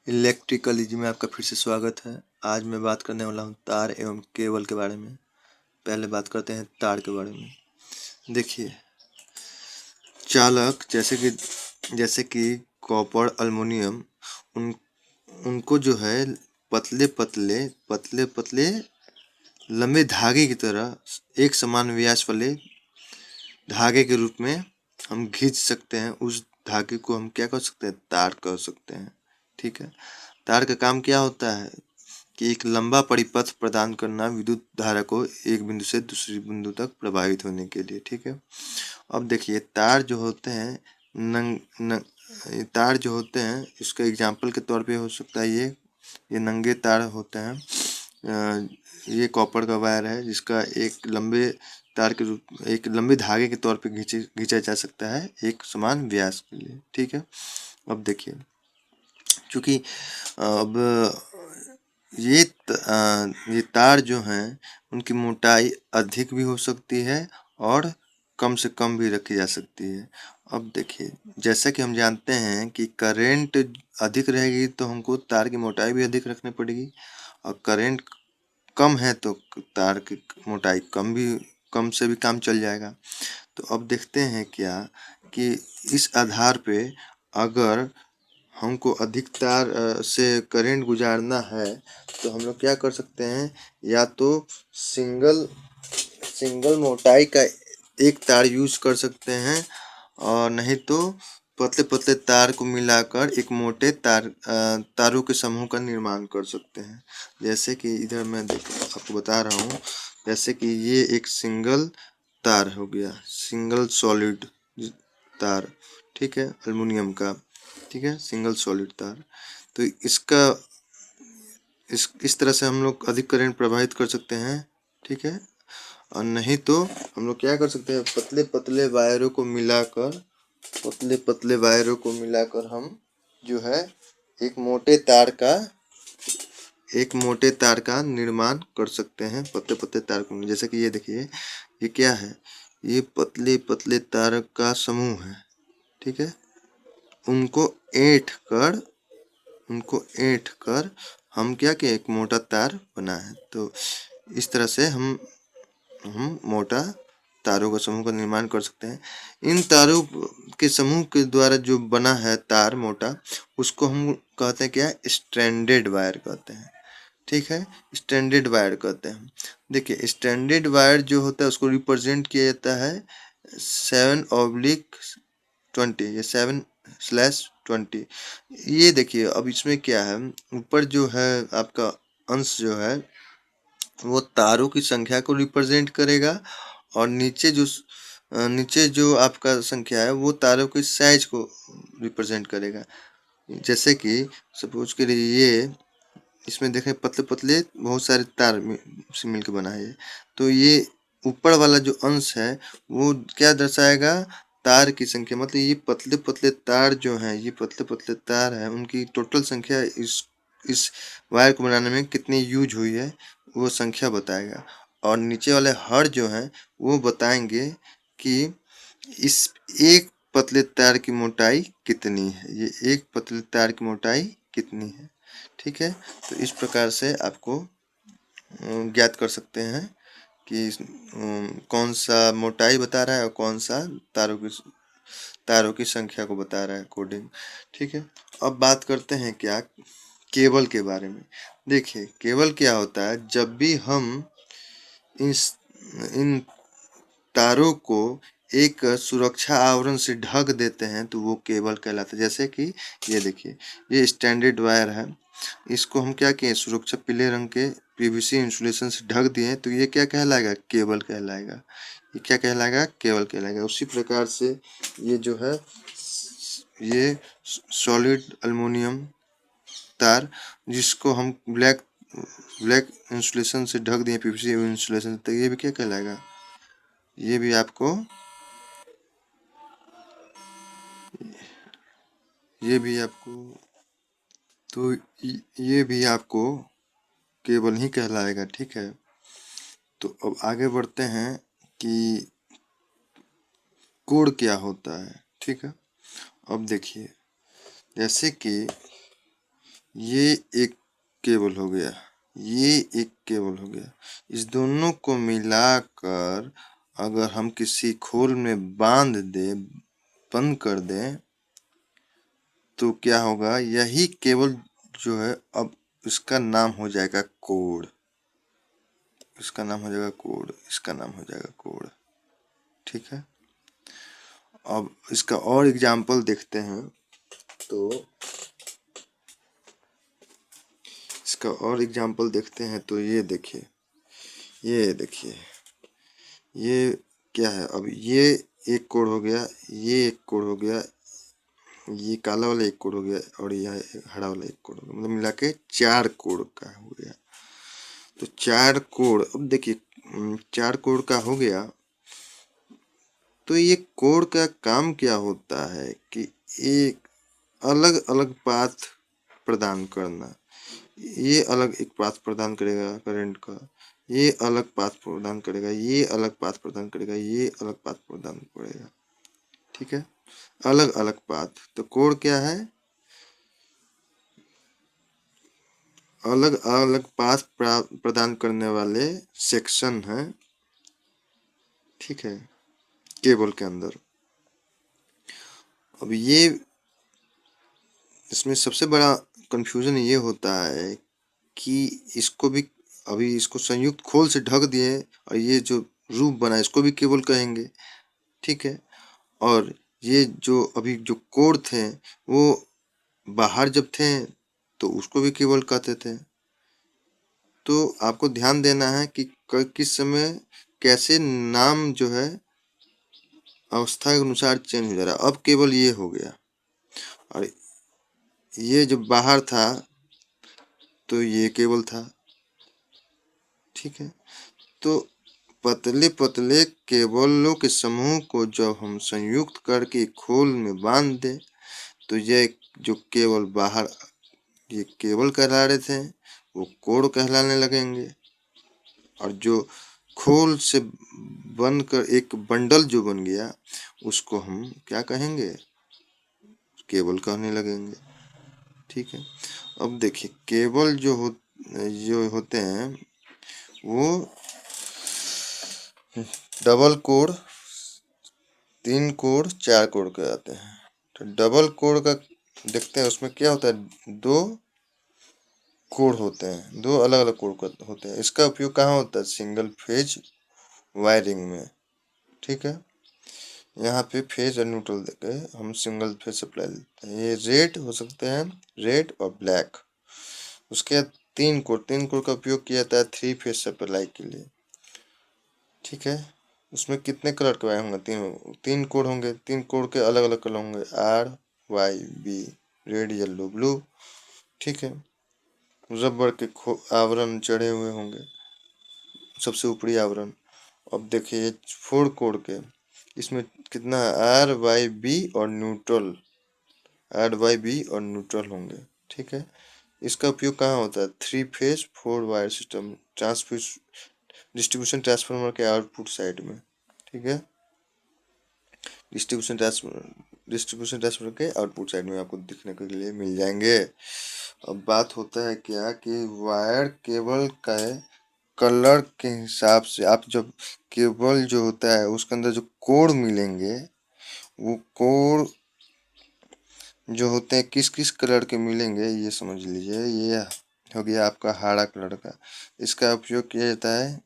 Electrical में आपका फिर से स्वागत है। आज मैं बात करने वाला हूँ तार एवं केबल के बारे में। पहले बात करते हैं तार के बारे में। देखिए, चालक जैसे कि कॉपर, अल्युमिनियम, उन उनको जो है पतले पतले पतले पतले लंबे धागे की तरह एक समान व्यास वाले धागे के रूप में हम खींच सकते हैं। उस धागे को हम क्या कर सकते हैं? तार कर सकते हैं। ठीक है। तार का काम क्या होता है कि एक लंबा परिपथ प्रदान करना विद्युत धारा को एक बिंदु से दूसरे बिंदु तक प्रभावित होने के लिए। ठीक है। अब देखिए, तार जो होते हैं तार जो होते हैं, इसका एग्जाम्पल के तौर पे हो सकता है ये नंगे तार होते हैं। ये कॉपर का वायर है जिसका एक लंबे धागे के तौर पे खींचा जा सकता है एक समान व्यास के लिए। ठीक है। अब देखिए, चूंकि अब ये तार जो हैं उनकी मोटाई अधिक भी हो सकती है और कम से कम भी रखी जा सकती है। अब देखिए, जैसा कि हम जानते हैं कि करंट अधिक रहेगी तो हमको तार की मोटाई भी अधिक रखनी पड़ेगी, और करंट कम है तो तार की मोटाई कम से भी काम चल जाएगा। तो अब देखते हैं क्या कि इस आधार पे अगर हमको अधिक तार से करंट गुजारना है तो हम लोग क्या कर सकते हैं? या तो सिंगल सिंगल मोटाई का एक तार यूज कर सकते हैं, और नहीं तो पतले पतले तार को मिलाकर एक मोटे तारों के समूह का निर्माण कर सकते हैं। जैसे कि इधर मैं आपको बता रहा हूँ, जैसे कि ये एक सिंगल तार हो गया, सिंगल सॉलिड तार। ठीक है, एल्युमिनियम का। ठीक है, सिंगल सॉलिड तार। तो इस तरह से हम लोग अधिक करंट प्रवाहित कर सकते हैं। ठीक है। और नहीं तो हम लोग क्या कर सकते हैं? पतले पतले वायरों को मिलाकर हम जो है एक मोटे तार का निर्माण कर सकते हैं। पतले पतले तार को, जैसे कि ये देखिए, ये क्या है? ये पतले पतले तार का समूह है। ठीक है। उनको ऐंठ कर हम क्या किए? एक मोटा तार बना है। तो इस तरह से हम मोटा तारों का समूह का निर्माण कर सकते हैं। इन तारों के समूह के द्वारा जो बना है तार मोटा, उसको हम कहते हैं क्या? स्ट्रैंडेड वायर कहते हैं। ठीक है, स्ट्रैंडेड वायर कहते हैं। देखिए, स्ट्रैंडेड वायर जो होता है उसको रिप्रेजेंट किया जाता है 7/20, ये 7/20। ये देखिए, अब इसमें क्या है, ऊपर जो है आपका अंश जो है वो तारों की संख्या को रिप्रेजेंट करेगा, और नीचे जो आपका संख्या है वो तारों की साइज को रिप्रेजेंट करेगा। जैसे कि सपोज के लिए ये इसमें देखें, पतले पतले बहुत सारे तार से मिलकर बना है। तो ये ऊपर वाला जो अंश है वो क्या दर्शाएगा? तार की संख्या। मतलब ये पतले पतले तार जो हैं, ये पतले पतले तार हैं, उनकी टोटल संख्या इस वायर को बनाने में कितनी यूज हुई है वो संख्या बताएगा। और नीचे वाले हर जो हैं वो बताएंगे कि इस एक पतले तार की मोटाई कितनी है, ये एक पतले तार की मोटाई कितनी है। ठीक है। तो इस प्रकार से आपको ज्ञात कर सकते हैं कि कौन सा मोटाई बता रहा है और कौन सा तारों की संख्या को बता रहा है कोडिंग। ठीक है। अब बात करते हैं क्या? केबल के बारे में। देखिए, केबल क्या होता है? जब भी हम इस इन तारों को एक सुरक्षा आवरण से ढक देते हैं तो वो केबल कहलाता है। जैसे कि ये देखिए, ये स्टैंडर्ड वायर है, इसको हम क्या किए? सुरक्षा पीले रंग के पीवीसी इंसुलेशन से ढक दिए, तो ये क्या कहलाएगा? केबल कहलाएगा। ये क्या कहलाएगा? केबल कहलाएगा। उसी प्रकार से ये जो है, ये सॉलिड एल्युमिनियम तार, जिसको हम ब्लैक इंसुलेशन से ढक दिए, पीवीसी इंसुलेशन, तो ये भी क्या कहलाएगा? ये भी आपको ये भी आपको तो ये भी आपको केबल ही कहलाएगा। ठीक है। तो अब आगे बढ़ते हैं कि कोड क्या होता है। ठीक है। अब देखिए, जैसे कि ये एक केबल हो गया, ये एक केबल हो गया। इस दोनों को मिलाकर अगर हम किसी खोल में बांध दें, बंद कर दें, तो क्या होगा, यही केबल जो है अब इसका नाम हो जाएगा कोड। इसका नाम हो जाएगा कोड, इसका नाम हो जाएगा कोड। ठीक है, अब इसका और एग्जाम्पल देखते हैं। तो इसका और एग्जाम्पल देखते हैं तो ये देखिए, ये देखिए, ये क्या है। अब ये एक कोड हो गया, ये एक कोड हो गया, ये काला वाला एक कोड हो गया, और यह हरा वाला एक कोड हो गया, मतलब मिला के 4 कोड का हो गया। तो 4 कोड, अब देखिए 4 कोड का हो गया। तो ये कोड का काम क्या होता है कि एक अलग अलग पाथ प्रदान करना। ये अलग एक पाथ प्रदान करेगा करंट का, ये अलग पाथ प्रदान करेगा, ये अलग पाथ प्रदान करेगा, ये अलग पाथ प्रदान करेगा। ठीक है, अलग अलग पाथ। तो कोड क्या है, अलग अलग पाथ प्रदान करने वाले सेक्शन है। ठीक है, केबल के अंदर। अब ये इसमें सबसे बड़ा कंफ्यूजन ये होता है कि इसको भी, अभी इसको संयुक्त खोल से ढक दिए और ये जो रूप बना इसको भी केबल कहेंगे। ठीक है, और ये जो अभी जो कोड थे वो बाहर जब थे तो उसको भी केबल कहते थे। तो आपको ध्यान देना है कि किस समय कैसे नाम जो है अवस्था के अनुसार चेंज हो जा रहा है। अब केवल ये हो गया, और ये जो बाहर था तो ये केबल था। ठीक है, तो पतले पतले केबलों के समूह को जब हम संयुक्त करके खोल में बांध दें तो ये जो केबल बाहर ये केबल कहला रहे थे वो कोड कहलाने लगेंगे, और जो खोल से बनकर एक बंडल जो बन गया उसको हम क्या कहेंगे, केबल कहने लगेंगे। ठीक है, अब देखिए केबल जो होते हैं वो डबल कोड, 3 कोड, 4 कोड के आते हैं। तो डबल कोड का देखते हैं, उसमें क्या होता है, 2 कोड होते हैं, 2 अलग अलग कोड होते हैं। इसका उपयोग कहाँ होता है, सिंगल फेज वायरिंग में। ठीक है, यहाँ पे फेज और न्यूट्रल देके हम सिंगल फेज सप्लाई लेते हैं। ये रेड हो सकते हैं, रेड और ब्लैक। उसके बाद 3 कोड का उपयोग किया जाता है 3 फेज सप्लाई के लिए। ठीक है, उसमें कितने कलर के वायर होंगे, 3 कोड होंगे। 3 कोड के अलग अलग कलर होंगे, RYB, रेड येलो ब्लू। ठीक है, रबर के आवरण चढ़े हुए होंगे, सबसे ऊपरी आवरण। अब देखिए 4 कोड के, इसमें कितना RYB और न्यूट्रल, RYB और न्यूट्रल होंगे। ठीक है, इसका उपयोग कहाँ होता है, 3 phase 4 wire system distribution transformer के आउटपुट साइड में। ठीक है, डिस्ट्रीब्यूशन ट्रांसफार्मर के आउटपुट साइड में आपको दिखने के लिए मिल जाएंगे। अब बात होता है क्या कि वायर केबल का कलर के हिसाब से आप जब केबल जो होता है उसके अंदर जो कोड मिलेंगे वो कोड जो होते हैं किस किस कलर के मिलेंगे ये समझ लीजिए। ये हो गया आपका हरा कलर का, इसका उपयोग किया जाता है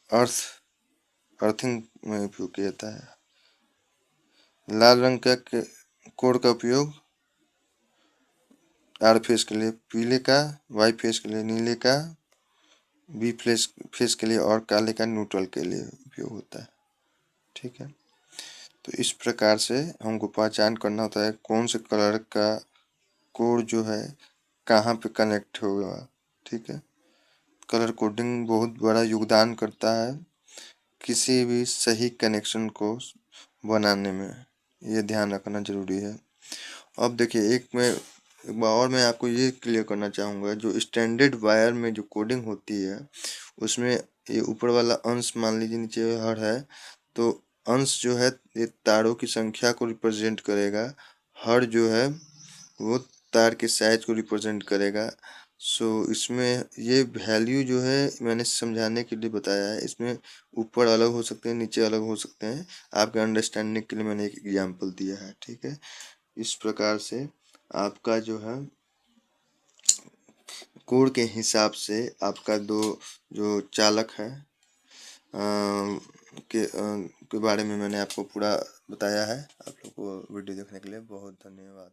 अर्थिंग में उपयोग किया जाता है। लाल रंग का कोड का उपयोग आर फेस के लिए, पीले का वाई फेस के लिए, नीले का बी फेस के लिए, और काले का न्यूट्रल के लिए उपयोग होता है। ठीक है, तो इस प्रकार से हमको पहचान करना होता है कौन से कलर का कोड जो है कहाँ पे कनेक्ट होगा। ठीक है, कलर कोडिंग बहुत बड़ा योगदान करता है किसी भी सही कनेक्शन को बनाने में, ये ध्यान रखना जरूरी है। अब देखिए एक बार और मैं आपको ये क्लियर करना चाहूँगा, जो स्टैंडर्ड वायर में जो कोडिंग होती है उसमें ये ऊपर वाला अंश मान लीजिए नीचे हर है, तो अंश जो है ये तारों की संख्या को रिप्रेजेंट करेगा, हर जो है वो तार के साइज को रिप्रेजेंट करेगा। सो इसमें ये वैल्यू जो है मैंने समझाने के लिए बताया है। इसमें ऊपर अलग हो सकते हैं, नीचे अलग हो सकते हैं। आपके अंडरस्टैंडिंग के लिए मैंने एक एग्जांपल दिया है, ठीक है। इस प्रकार से आपका जो है कोड के हिसाब से आपका दो जो चालक है के बारे में मैंने आपको पूरा बताया है। आप लोग को वीडियो देखने के लिए बहुत धन्यवाद।